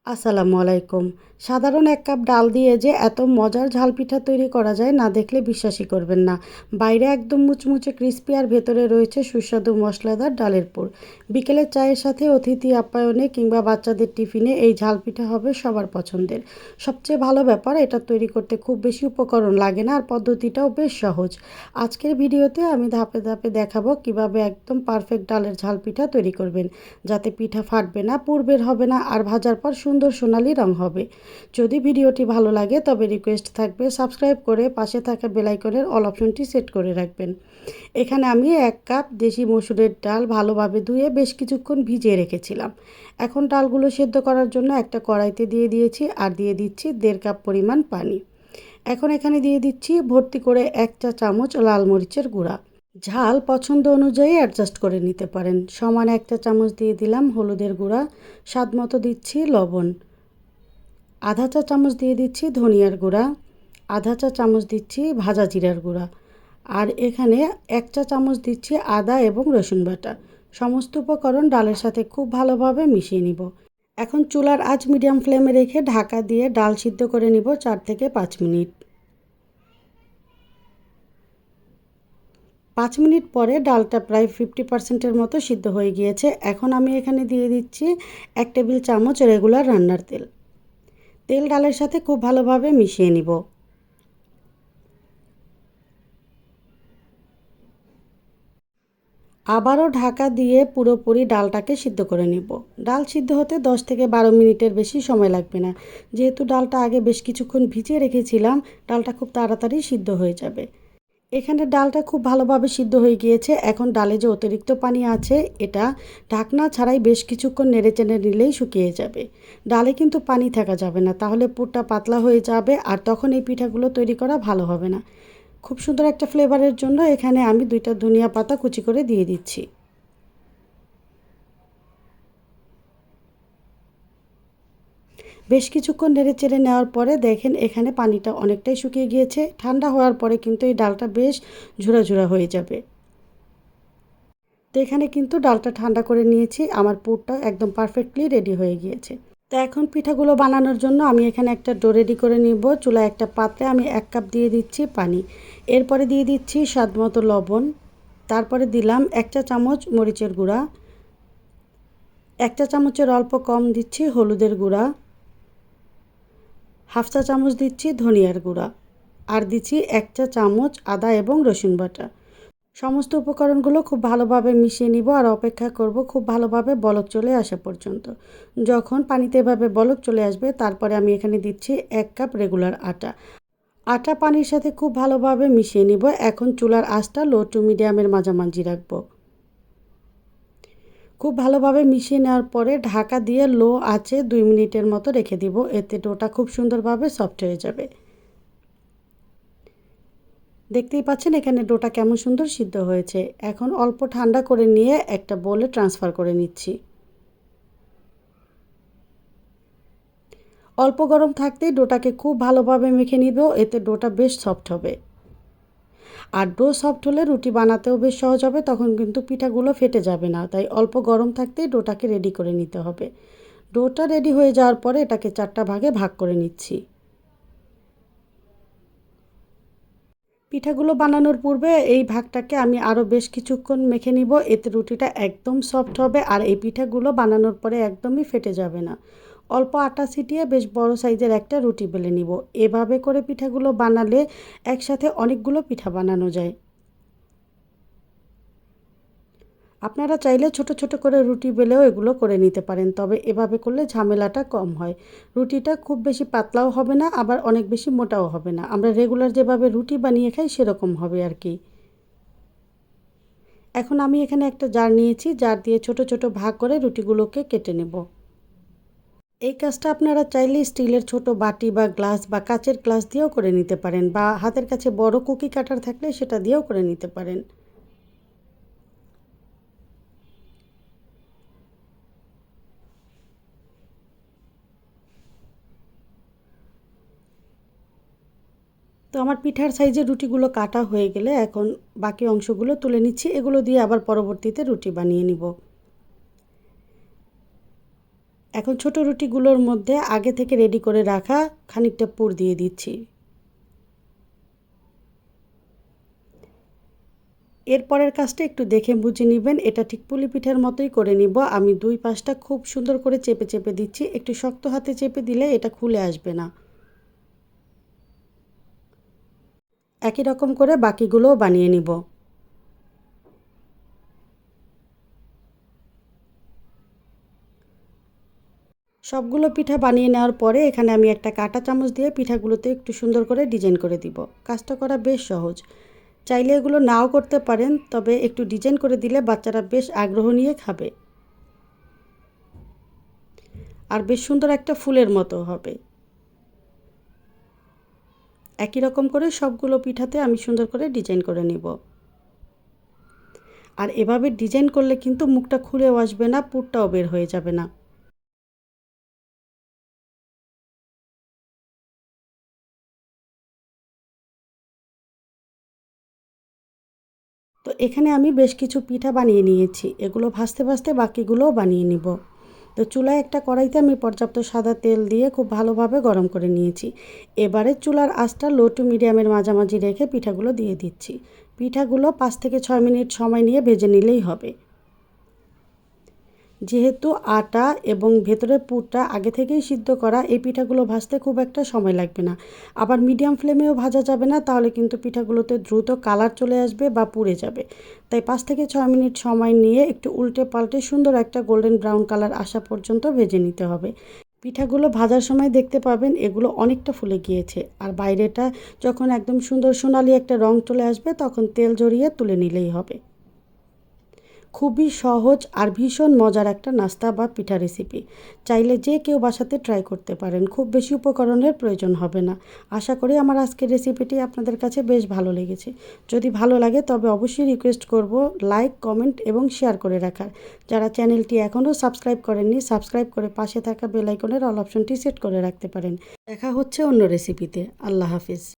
আসসালামু আলাইকুম। সাধারণ ১ কাপ ডাল দিয়ে যে এত মজার ঝাল পিঠা তৈরি করা যায় না দেখলে বিশ্বাসই করবেন না। বাইরে একদম মুচমুচে ক্রিস্পি আর ভেতরে রয়েছে সুস্বাদু মশলাদার ডালের পুর। বিকেলের চায়ের সাথে অতিথি আপ্যায়নে কিংবা বাচ্চাদের টিফিনে এই ঝাল পিঠা হবে সবার পছন্দের। সবচেয়ে ভালো ব্যাপার এটা তৈরি করতে খুব বেশি উপকরণ লাগে না আর পদ্ধতিটাও বেশ সহজ। আজকের ভিডিওতে আমি ধাপে ধাপে দেখাবো কিভাবে একদম পারফেক্ট ডালের ঝাল পিঠা তৈরি করবেন, যাতে পিঠা ফাটবে না, পুর বের হবে না আর ভাজার পর সুন্দর সোনালি রং হবে। যদি ভিডিওটি ভালো লাগে তবে রিকোয়েস্ট থাকবে সাবস্ক্রাইব করে পাশে থাকা বেল আইকনের অল অপশনটি সেট করে রাখবেন। এখানে আমি 1 কাপ দেশি মসুরের ডাল ভালোভাবে ধুয়ে বেশ কিছুক্ষণ ভিজিয়ে রেখেছিলাম। এখন ডালগুলো সেদ্ধ করার জন্য একটা কড়াইতে দিয়ে দিয়েছি আর দিয়ে দিচ্ছি 1.5 কাপ পরিমাণ পানি। এখন এখানে দিয়ে দিচ্ছি ভর্তি করে 1 চা চামচ লাল মরিচের গুঁড়া। ঝাল পছন্দ অনুযায়ী অ্যাডজাস্ট করে নিতে পারেন। সমান 1 চা চামচ দিয়ে দিলাম হলুদের গুঁড়া, স্বাদ মতো দিচ্ছি লবণ, আধা চা চামচ দিয়ে দিচ্ছি ধনিয়ার গুঁড়া, আধা চা চামচ দিচ্ছি ভাজা জিরার গুঁড়া, আর এখানে 1 চা চামচ দিচ্ছি আদা এবং রসুন বাটা। সমস্ত উপকরণ ডালের সাথে খুব ভালোভাবে মিশিয়ে নিব। এখন চুলার আঁচ মিডিয়াম ফ্লেমে রেখে ঢাকা দিয়ে ডাল সিদ্ধ করে নিব 4 থেকে 5 মিনিট। 5 মিনিট পরে ডালটা প্রায় 50% মতো সিদ্ধ হয়ে গিয়েছে। এখন আমি এখানে দিয়ে দিচ্ছি 1 টেবিল চামচ রেগুলার রান্নার তেল। তেল ডালের সাথে খুব ভালোভাবে মিশিয়ে নিব। আবারও ঢাকা দিয়ে পুরোপুরি ডালটাকে সিদ্ধ করে নিব। ডাল সিদ্ধ হতে 10 থেকে 12 মিনিটের বেশি সময় লাগবে না। যেহেতু ডালটা আগে বেশ কিছুক্ষণ ভিজিয়ে রেখেছিলাম, ডালটা খুব তাড়াতাড়ি সিদ্ধ হয়ে যাবে। এখানে ডালটা খুব ভালোভাবে সিদ্ধ হয়ে গিয়েছে। এখন ডালে যে অতিরিক্ত পানি আছে এটা ঢাকনা ছাড়াই বেশ কিছুক্ষণ নেড়েচেড়ে নিলেই শুকিয়ে যাবে। ডালে কিন্তু পানি থাকা যাবে না, তাহলে পুরটা পাতলা হয়ে যাবে আর তখন এই পিঠাগুলো তৈরি করা ভালো হবে না। খুব সুন্দর একটা ফ্লেভারের জন্য এখানে আমি 2টা ধনিয়া পাতা কুচি করে দিয়ে দিচ্ছি। বেশ কিছুক্ষণ নেড়েচেড়ে নেওয়ার পরে দেখেন এখানে পানিটা অনেকটাই শুকিয়ে গিয়েছে। ঠান্ডা হওয়ার পরে কিন্তু এই ডালটা বেশ ঝুরা হয়ে যাবে। তো এখানে কিন্তু ডালটা ঠান্ডা করে নিয়েছি, আমার পুরটা একদম পারফেক্টলি রেডি হয়ে গিয়েছে। তো এখন পিঠাগুলো বানানোর জন্য আমি এখানে একটা ডো রেডি করে নিব। চুলায় একটা পাত্রে আমি 1 কাপ দিয়ে দিচ্ছি পানি, এরপরে দিয়ে দিচ্ছি স্বাদ মতো লবণ, তারপরে দিলাম 1 চা চামচ মরিচের গুঁড়া, 1 চা চামচের অল্প কম দিচ্ছি হলুদের গুঁড়া, হাফ চা চামচ দিচ্ছি ধনিয়ার গুঁড়া, আর দিচ্ছি 1 চা চামচ আদা এবং রসুন বাটা। সমস্ত উপকরণগুলো খুব ভালোভাবে মিশিয়ে নিব আর অপেক্ষা করব খুব ভালোভাবে বলক চলে আসা পর্যন্ত। যখন পানিতে এভাবে বলক চলে আসবে তারপরে আমি এখানে দিচ্ছি 1 কাপ রেগুলার আটা। আটা পানির সাথে খুব ভালোভাবে মিশিয়ে নিব। এখন চুলার আঁচটা লো টু মিডিয়ামের মাঝামাঝি রাখব। খুব ভালোভাবে মিশিয়ে নেওয়ার পরে ঢাকা দিয়ে লো আঁচে 2 মিনিটের মতো রেখে দিব, এতে ডোটা খুব সুন্দরভাবে সফট হয়ে যাবে। দেখতেই পাচ্ছেন এখানে ডোটা কেমন সুন্দর সিদ্ধ হয়েছে। এখন অল্প ঠান্ডা করে নিয়ে একটা বোলে ট্রান্সফার করে নিচ্ছি। অল্প গরম থাকতেই ডোটাকে খুব ভালোভাবে মেখে নিব, এতে ডোটা বেশ সফট হবে। আর ডো সফট হলে রুটি বানাতেও বেশ সহজ হবে, তখন কিন্তু পিঠাগুলো ফেটে যাবে না। তাই অল্প গরম থাকতেই ডোটাকে রেডি করে নিতে হবে। ডোটা রেডি হয়ে যাওয়ার পরে এটাকে 4টা ভাগে ভাগ করে নিচ্ছি। পিঠাগুলো বানানোর পূর্বে এই ভাগটাকে আমি আরও বেশ কিছুক্ষণ মেখে নিব, এতে রুটিটা একদম সফট হবে আর এই পিঠাগুলো বানানোর পরে একদমই ফেটে যাবে না। অল্প আটা ছিটিয়ে বেশ বড় সাইজের একটা রুটি বেলে নিব। এভাবে করে পিঠাগুলো বানালে একসাথে অনেকগুলো পিঠা বানানো যায়। আপনারা চাইলে ছোট ছোট করে রুটি বেলেও এগুলো করে নিতে পারেন, তবে এভাবে করলে ঝামেলাটা কম হয়। রুটিটা খুব বেশি পাতলাও হবে না, আবার অনেক বেশি মোটাও হবে না। আমরা রেগুলার যেভাবে রুটি বানিয়ে খাই সেরকম হবে আর কি। এখন আমি এখানে একটা জার নিয়েছি, জার দিয়ে ছোট ছোট ভাগ করে রুটিগুলোকে কেটে নেব। এই কাজটা আপনারা চাইলে স্টিলের ছোট বাটি বা গ্লাস বা কাচের গ্লাস দিয়েও করে নিতে পারেন, বা হাতের কাছে বড় কুকি কাটার থাকলে সেটা দিয়েও করে নিতে পারেন। তো আমার পিঠার সাইজের রুটিগুলো কাটা হয়ে গেলে এখন বাকি অংশগুলো তুলে নিচ্ছি। এগুলো দিয়ে আবার পরবর্তীতে রুটি বানিয়ে নিব। এখন ছোট রুটিগুলোর মধ্যে আগে থেকে রেডি করে রাখা খানিকটা পুর দিয়ে দিচ্ছি। এরপরের কাজটা একটু দেখে বুঝে নেবেন, এটা ঠিক পুলি পিঠার মতোই করে নিব। আমি দুই পাশটা খুব সুন্দর করে চেপে চেপে দিচ্ছি, একটু শক্ত হাতে চেপে দিলে এটা খুলে আসবে না। একই রকম করে বাকিগুলোও বানিয়ে নিব। সবগুলো পিঠা বানিয়ে নেওয়ার পরে এখানে আমি একটা কাঁটা চামচ দিয়ে পিঠাগুলোতে একটু সুন্দর করে ডিজাইন করে দিব। কাজটা করা বেশ সহজ, চাইলে এগুলো নাও করতে পারেন, তবে একটু ডিজাইন করে দিলে বাচ্চারা বেশ আগ্রহ নিয়ে খাবে আর বেশ সুন্দর একটা ফুলের মতো হবে। একই রকম করে সবগুলো পিঠাতে আমি সুন্দর করে ডিজাইন করে নিব। আর এভাবে ডিজাইন করলে কিন্তু মুখটা খুলেও আসবে না, পুরটাও বের হয়ে যাবে না। তো এখানে আমি বেশ কিছু পিঠা বানিয়ে নিয়েছি, এগুলো ভাজতে ভাজতে বাকিগুলোও বানিয়ে নিব। তো চুলায় একটা কড়াইতে আমি পর্যাপ্ত সাদা তেল দিয়ে খুব ভালোভাবে গরম করে নিয়েছি। এবারে চুলার আঁচটা লো টু মিডিয়ামের মাঝামাঝি রেখে পিঠাগুলো দিয়ে দিচ্ছি। পিঠাগুলো 5 থেকে 6 মিনিট সময় নিয়ে ভেজে নিলেই হবে। যেহেতু আটা এবং ভেতরের পুরটা আগে থেকেই সিদ্ধ করা, এই পিঠাগুলো ভাজতে খুব একটা সময় লাগবে না। আবার মিডিয়াম ফ্লেমেও ভাজা যাবে না, তাহলে কিন্তু পিঠাগুলোতে দ্রুত কালার চলে আসবে বা পুড়ে যাবে। তাই 5 থেকে 6 মিনিট সময় নিয়ে একটু উল্টে পাল্টে সুন্দর একটা গোল্ডেন ব্রাউন কালার আসা পর্যন্ত ভেজে নিতে হবে। পিঠাগুলো ভাজার সময় দেখতে পাবেন এগুলো অনেকটা ফুলে গিয়েছে, আর বাইরেটা যখন একদম সুন্দর সোনালি একটা রং চলে আসবে তখন তেল ঝরিয়ে তুলে নিলেই হবে। খুবই সহজ আর ভীষণ মজার একটা নাস্তা বা পিঠা রেসিপি, চাইলে যে কেউ বাসাতে ট্রাই করতে পারেন, খুব বেশি উপকরণের প্রয়োজন হবে না। আশা করি আমার আজকের রেসিপিটি আপনাদের কাছে বেশ ভালো লেগেছে। যদি ভালো লাগে তবে অবশ্যই রিকোয়েস্ট করব লাইক, কমেন্ট এবং শেয়ার করে রাখার। যারা চ্যানেলটি এখনও সাবস্ক্রাইব করেননি, সাবস্ক্রাইব করে পাশে থাকা বেল আইকনের অল অপশনটি সেট করে রাখতে পারেন। দেখা হচ্ছে অন্য রেসিপিতে। আল্লাহ হাফিজ।